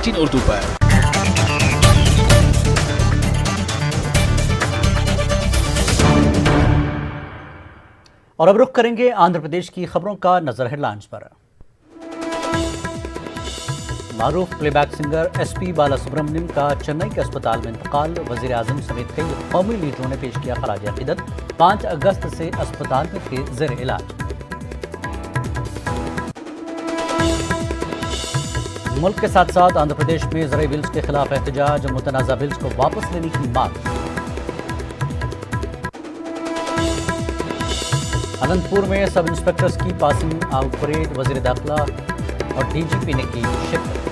उर्दू पर। और अब रुख करेंगे आंध्र प्रदेश की खबरों का नजर हेडलाइंस पर। मारूफ प्लेबैक सिंगर एसपी बालासुब्रमण्यम का चेन्नई के अस्पताल में इंतकाल। वजीर आजम समेत कई कौमी लीडरों ने पेश किया खराज अकीदत। 5 अगस्त से अस्पताल में थे जेर इलाज। मुल्क के साथ साथ आंध्र प्रदेश में ज़राई बिल्स के खिलाफ एहतजाज। मुतनाज़ा बिल्स को वापस लेने की मांग। अनंतपुर में सब इंस्पेक्टर्स की पासिंग आउट परेड। वजीर दाखिला और डीजीपी ने की शिरकत।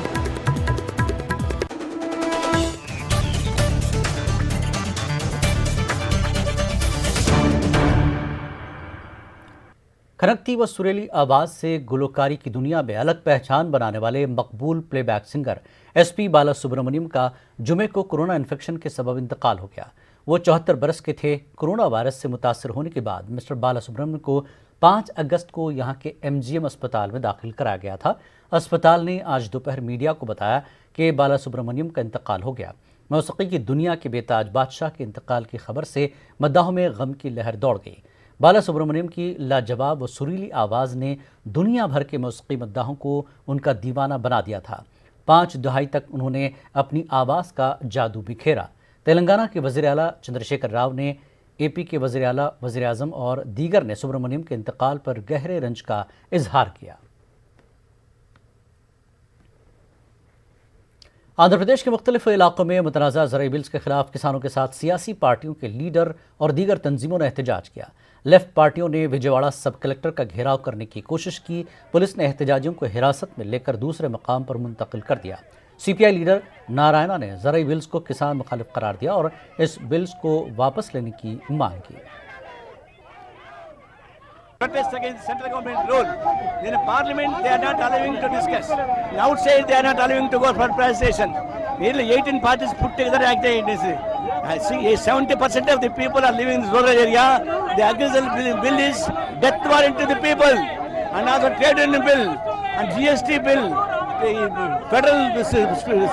खनकती व सुरीली आवाज से गुलकारी की दुनिया में अलग पहचान बनाने वाले मकबूल प्लेबैक सिंगर एसपी बालासुब्रमण्यम का जुमे को कोरोना इन्फेक्शन के सबब इंतकाल हो गया। वो 74 बरस के थे। कोरोना वायरस से मुतासर होने के बाद मिस्टर बालासुब्रमण्यम को 5 अगस्त को यहां के एमजीएम अस्पताल में दाखिल कराया गया था। अस्पताल ने आज दोपहर मीडिया को बताया कि बालासुब्रमण्यम का इंतकाल हो गया। मौसीकी की दुनिया के बेताज बादशाह के इंतकाल की खबर से मद्दाहों में गम की लहर दौड़ गई। बालासुब्रमण्यम की लाजवाब व सुरीली आवाज़ ने दुनिया भर के मौसीकी मद्दाहों को उनका दीवाना बना दिया था। 5 दहाई तक उन्होंने अपनी आवाज़ का जादू बिखेरा। तेलंगाना के वज़ीर आला चंद्रशेखर राव ने, एपी के वज़ीर आला, वज़ीर आज़म और दीगर ने सुब्रमण्यम के इंतकाल पर गहरे रंज का इजहार किया। आंध्र प्रदेश के मुख्तलिफ इलाकों में मुतनाज़ा ज़राई बिल्स के खिलाफ किसानों के साथ सियासी पार्टियों के लीडर और दीगर तंजीमों ने एहतजाज किया। लेफ्ट पार्टियों ने विजयवाड़ा सब कलेक्टर का घेराव करने की कोशिश की। पुलिस ने एहतजाजियों को हिरासत में लेकर दूसरे मकाम पर मुंतकिल कर दिया। सीपीआई लीडर नारायणा ने ज़राई बिल्स को किसान मुखालिफ करार दिया और इस बिल्स को वापस लेने की मांग की। Protest against central government rule. In the parliament, they are not allowing to discuss. Outside, they are not allowing to go for presentation. Nearly 18 parties put together activities. I see 70% of the people are living in the rural area. The agricultural bill is death warrant to the people. And also trade union bill and GST bill, the federal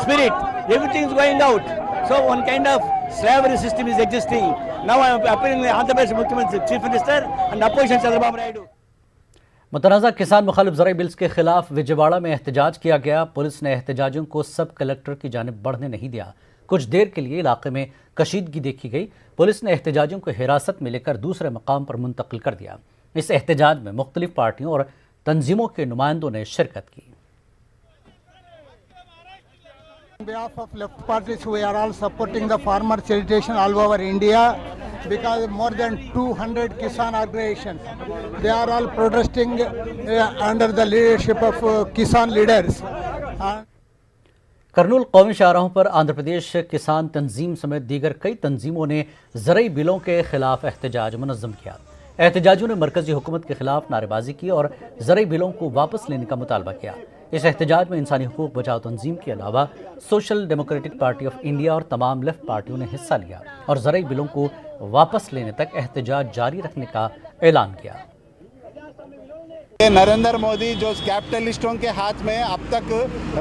spirit, everything is going out. So one kind of slavery system is existing. Now I am appealing the Andhra Pradesh Mukhyamantri, Chief Minister and opposition Chandrababu Naidu. मुतनाज़ा किसान मुखालिफ ज़राई bills के खिलाफ विजयवाड़ा में एहतजाज किया गया। Police ने एहतजाजियों को सब कलेक्टर की जानिब बढ़ने नहीं दिया। कुछ देर के लिए इलाके में कशीदगी देखी गई। पुलिस ने एहतजाजियों को हिरासत में लेकर दूसरे मकाम पर मुंतकिल कर दिया। इस एहतजाज में मुख्तलिफ पार्टियों और तंजीमों के नुमाइंदों ने शिरकत की। On behalf of left parties, we are all supporting the farmer agitation all over India because more than 200 Kisan organizations, they are all protesting under the leadership of Kisan leaders. Kurnool कौमी शाहराहों पर आंध्र प्रदेश किसान तंजीम समेत दीगर कई तंजीमों ने ज़राई बिलों के खिलाफ एहतजाज मुनज़्ज़म किया। एहतजाजियों ने मरकजी हुकूमत के खिलाफ नारेबाजी की और ज़राई बिलों को वापस लेने का मुतालबा किया। इस एहतजाज में इंसानी हुकूक बचाओ तंजीम के अलावा social democratic party of India और तमाम लेफ्ट पार्टियों ने हिस्सा लिया और ज़राई बिलों को वापस लेने तक एहतजाज जारी रखने का ऐलान किया। नरेंद्र मोदी जो कैपिटलिस्टों के हाथ में अब तक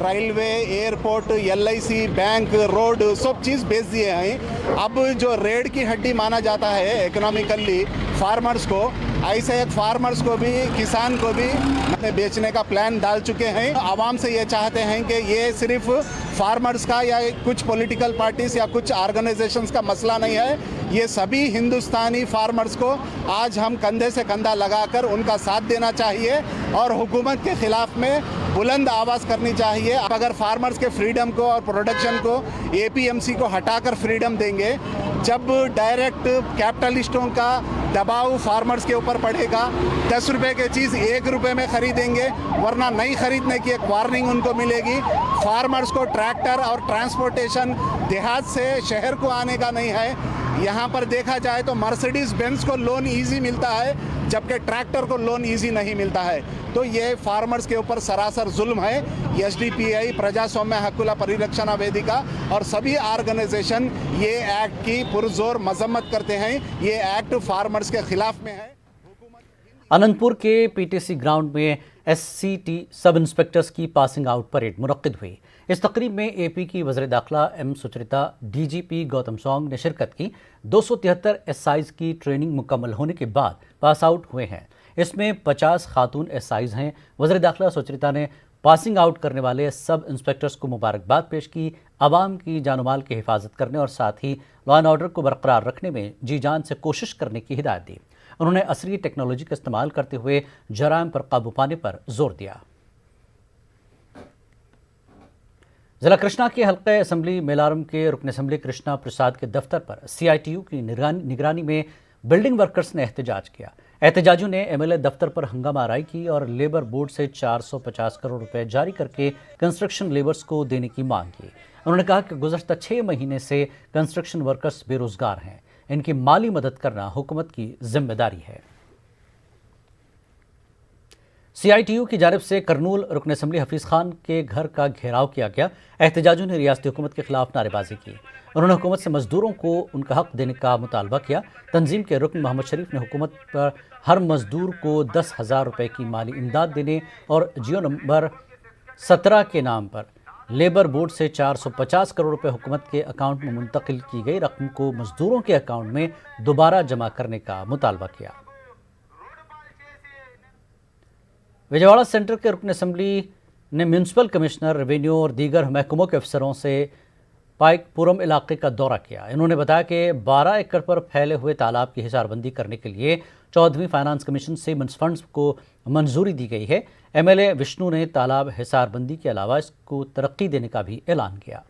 railway, airport, LIC, bank, road सब चीज़ बेच दिए हैं। अब जो रेड की हड्डी माना जाता है इकोनॉमिकली फार्मर्स को, ऐसे एक फार्मर्स को भी, किसान को भी बेचने का प्लान डाल चुके हैं। आवाम से ये चाहते हैं कि ये सिर्फ फार्मर्स का या कुछ पॉलिटिकल पार्टीज या कुछ ऑर्गेनाइजेशंस का मसला नहीं है। ये सभी हिंदुस्तानी फार्मर्स को आज हम कंधे से कंधा लगाकर उनका साथ देना चाहिए और हुकूमत के खिलाफ में बुलंद आवाज़ करनी चाहिए। अगर फार्मर्स के फ्रीडम को और प्रोडक्शन को एपीएमसी को हटाकर फ्रीडम देंगे, जब डायरेक्ट कैपिटलिस्टों का दबाव फार्मर्स के ऊपर पड़ेगा, 10 रुपए की चीज़ 1 रुपए में खरीदेंगे, वरना नहीं खरीदने की एक वार्निंग उनको मिलेगी। फार्मर्स को ट्रैक्टर और ट्रांसपोर्टेशन देहात से शहर को आने का नहीं है। यहाँ पर देखा जाए तो मर्सिडीज बेंज को लोन इजी मिलता है, जबकि ट्रैक्टर को लोन इजी नहीं मिलता है। तो ये फार्मर्स के ऊपर सरासर जुल्म है। एसडीपीआई, प्रजास्वाम्य हक्कुला परिरक्षण वेदिका और सभी ऑर्गेनाइजेशन ये एक्ट की पुरजोर मजम्मत करते हैं। ये एक्ट फार्मर्स के खिलाफ में है। अनंतपुर के पीटीसी ग्राउंड में एससीटी सब इंस्पेक्टर्स की पासिंग आउट परेड मुनक्किद हुई। इस तकरीब में एपी की वज़ीर दाखिला एम सुचरिता, डीजीपी गौतम सॉन्ग ने शिरकत की। 273 एसआईज की ट्रेनिंग मुकम्मल होने के बाद पास आउट हुए हैं। इसमें 50 खातून एसआईज हैं। वज़ीर दाखिला सुचरिता ने पासिंग आउट करने वाले सब इंस्पेक्टर्स को मुबारकबाद पेश की। आवाम की जान-माल की हिफाजत करने और साथ ही लॉ एंड ऑर्डर को बरकरार रखने में जी जान से कोशिश करने की हिदायत दी। उन्होंने असरी टेक्नोलॉजी का इस्तेमाल करते हुए जराइम पर काबू पाने पर जोर दिया। जिला कृष्णा के हल्के असम्बली मेलारम के रुकन असम्बली कृष्णा प्रसाद के दफ्तर पर सीआईटीयू की निगरानी में बिल्डिंग वर्कर्स ने एहतजाज किया। एहतजाजियों ने एमएलए दफ्तर पर हंगामा आराई की और लेबर बोर्ड से 450 करोड़ रुपए जारी करके कंस्ट्रक्शन लेबर्स को देने की मांग की। उन्होंने कहा कि गुज़श्ता 6 महीने से कंस्ट्रक्शन वर्कर्स बेरोजगार हैं। इनकी माली मदद करना हुकूमत की जिम्मेदारी है। सीआईटीयू की जानिब से करनूल रुकन असम्बली हफीज़ खान के घर का घेराव किया गया। एहतजाजियों ने रियासती हुकूमत के खिलाफ नारेबाजी की। उन्होंने हुकूमत से मजदूरों को उनका हक देने का मुतालबा किया। तंजीम के रुकन मोहम्मद शरीफ ने हुकूमत पर हर मजदूर को 10,000 रुपये की माली इमदाद देने और जियो नंबर 17 के नाम पर लेबर बोर्ड से 450 करोड़ रुपए हुकूमत के अकाउंट में मुंतकिल की गई रकम को मजदूरों के अकाउंट में दोबारा जमा करने का मुतालबा किया। विजयवाड़ा सेंटर के रुकन असम्बली ने म्यूनसिपल कमिश्नर, रेवेन्यू और दीगर महकमों के अफसरों से पाइकपुरम इलाके का दौरा किया। इन्होंने बताया कि 12 एकड़ पर फैले हुए तालाब की हिसारबंदी करने के लिए 14वीं फाइनेंस कमीशन से फंड्स को मंजूरी दी गई है। एमएलए विष्णु ने तालाब हिसारबंदी के अलावा इसको तरक्की देने का भी ऐलान किया।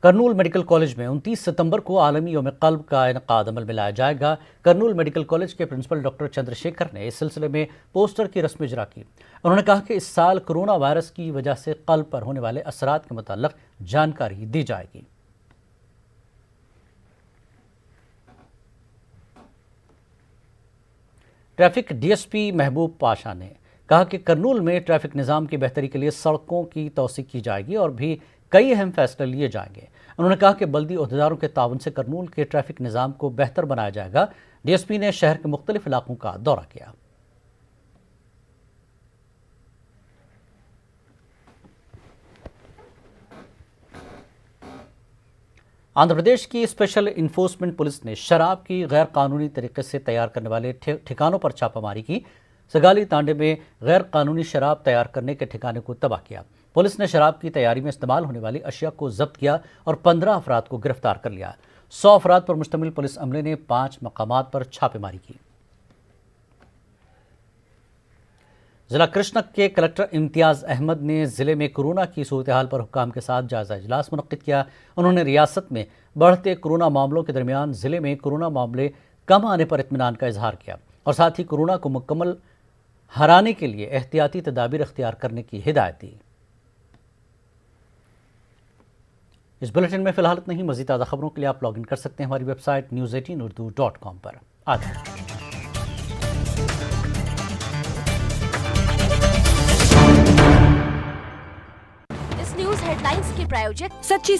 करनूल मेडिकल कॉलेज में 29 सितंबर को आलमी यौम क़ल्ब का इनक़ाद अमल में लाया जाएगा। करनूल मेडिकल कॉलेज के प्रिंसिपल डॉक्टर चंद्रशेखर ने इस सिलसिले में पोस्टर की रस्म इजरा की। उन्होंने कहा कि इस साल कोरोना वायरस की वजह से क़ल्ब पर होने वाले असरात के मुताल्लिक़ जानकारी दी जाएगी। ट्रैफिक डीएसपी महबूब पाशा ने कहा कि करनूल में ट्रैफिक निज़ाम की बेहतरी के लिए सड़कों की तौसीक की जाएगी और भी कई अहम फैसले लिए जाएंगे। उन्होंने कहा कि बल्दी ओहदेदारों के ताउन से करनूल के ट्रैफिक निज़ाम को बेहतर बनाया जाएगा। डीएसपी ने शहर के मुख्तलिफ इलाकों का दौरा किया। आंध्र प्रदेश की स्पेशल इन्फोर्समेंट पुलिस ने शराब की गैर कानूनी तरीके से तैयार करने वाले ठिकानों पर छापामारी की। सगाली तांडे में गैर कानूनी शराब तैयार करने के ठिकाने को तबाह किया। पुलिस ने शराब की तैयारी में इस्तेमाल होने वाली अशिया को जब्त किया और 15 अफराद को गिरफ्तार कर लिया। 100 अफराद पर मुश्तमिल पुलिस अमले ने 5 मकामात पर छापेमारी की। जिला कृष्णा के कलेक्टर इम्तियाज़ अहमद ने जिले में कोरोना की सूरत हाल पर हुक्काम के साथ जायजा इजलास मुनक्किद किया। उन्होंने रियासत में बढ़ते कोरोना मामलों के दरमियान जिले में कोरोना मामले कम आने पर इत्मीनान का इजहार किया और साथ ही कोरोना को मुकम्मल हराने के लिए एहतियाती तदाबीर इख्तियार करने की हिदायत दी। इस बुलेटिन में फिलहाल इतना ही। मज़ीद ताज़ा खबरों के लिए आप लॉग इन कर सकते हैं हमारी वेबसाइट news18urdu.com पर। इस न्यूज हेडलाइंस के प्रायोजक सच्ची